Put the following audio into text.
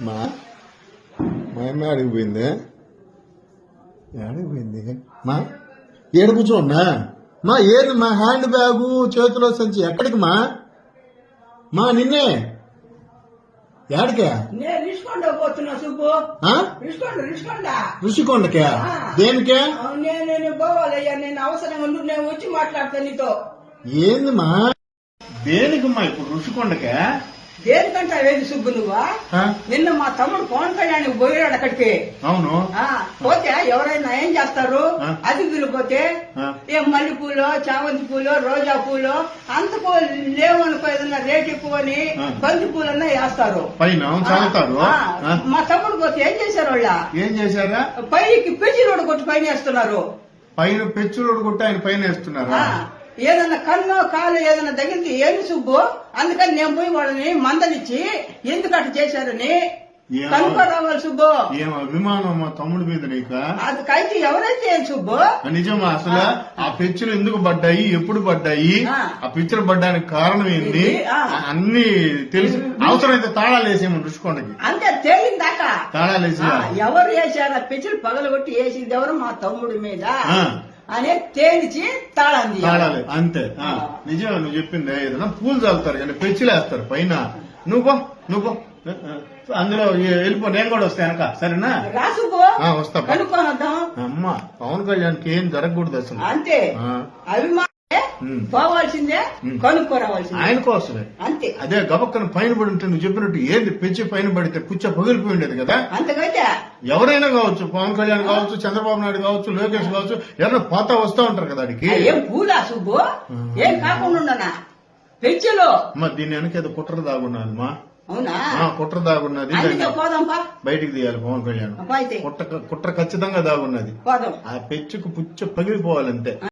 మా మా అమ్మ అడిగిపోయింది అడిగిపోయింది మా ఏడు కూర్చోన్నా మా ఏది మా హ్యాండ్ బ్యాగు చేతిలో సంచి ఎక్కడికి మా మా నిన్నే ఏడికే నేను రిషికొండ పోతున్నా సుబ్బు. ఋషికొండకే దేనికే నేను పోవాలయ్యా, నేను అవసరంగా ఉండు, నేను వచ్చి మాట్లాడతాను నీతో. ఏంది మా దేనికి మా ఇప్పుడు ఋషికొండకే దేనికంటే అవేది సుబ్బు నువ్వా? నిన్న మా తమ్ముడు పవన్ కళ్యాణ్ పోయాడు అక్కడికి. అవును పోతే ఎవరైనా ఏం చేస్తారు? అతిథులు పోతే ఏం మల్లె పూలు, చామంతి పూలు, రోజా పూలు అంత పూలు లేవనుకో, ఏదన్నా రేట్ ఎక్కువ అని బంతి పూలన్నా వేస్తారు పైన. మా తమ్ముడు పోతే ఏం చేశారు? వాళ్ళ ఏం చేశారా? పైకి పెంచి రోడ్డు కొట్టి పైన వేస్తున్నారు. పైన పెచ్చులోడు కొట్టి ఆయన పైన వేస్తున్నారా? ఏదన్నా కన్ను కాలు ఏదైనా తగిలితే ఏమి సుబ్బు? అందుకని నేను పోయి వాళ్ళని మందలిచ్చి ఎందుకు అట్లా చేశారని కనుక్కో రావాలి సుబ్బు. ఏం అభిమానం మా తమ్ముడి మీద నీక? అదికైతే ఎవరైతే ఏం సుబ్బు? నిజమా? అసలు ఆ పెచ్చులు ఎందుకు పడ్డాయి, ఎప్పుడు పడ్డాయి, ఆ పెచ్చులు పడ్డానికి కారణం ఏంటి అన్ని తెలిసి అవసరమైతే తాళాలు వేసేమని రుషికొండకి. అంతే తేలిందాకా తాళాలు వేసి ఎవరు వేసారు? ఆ పెచ్చులు పగలగొట్టి వేసింది ఎవరు? మా తమ్ముడి మీద అనే తేల్చి తాళంది. తాళాలి అంతే. నిజమే నువ్వు చెప్పింది. ఏదైనా పూలు చల్లుతారు కానీ పెచ్చులు వేస్తారు పైన. నువ్వు అందులో వెళ్ళిపో, నేను కూడా వస్తా వెనక. సరేనా? వస్తా. కనుక్కోనొద్దాం. అమ్మా పవన్ కళ్యాణ్కి ఏం జరగకూడదు అసలు. అంతే అభిమానం పోవాల్సిందే, కనుక్కోరావాల్సిందే ఆయన కోసమే. అంతే. అదే గబక్కన పైన పడి ఉంటే నువ్వు చెప్పినట్టు ఏంది పెంచి పైన పడితే పుచ్చ పగిలిపోయి ఉండేది కదా. అంతకైతే ఎవరైనా కావచ్చు, పవన్ కళ్యాణ్ కావచ్చు, చంద్రబాబు నాయుడు కావచ్చు, లోకేష్ కావచ్చు, ఎవరైనా పోతా వస్తా ఉంటారు కదా అడికి. ఏం పూలా సుబ్బు? ఏం కాకుండా పెంచులో మరి దీని వెనక ఏదో కుట్ర దాగున్నది మా. అవునా? కుట్ర దాగున్నది, పోదాంపా, బయటికి తీయాలి పవన్ కళ్యాణ్. కుట్ర ఖచ్చితంగా దాగున్నది. ఆ పెచ్చుకు పుచ్చ పగిలిపోవాలంతే.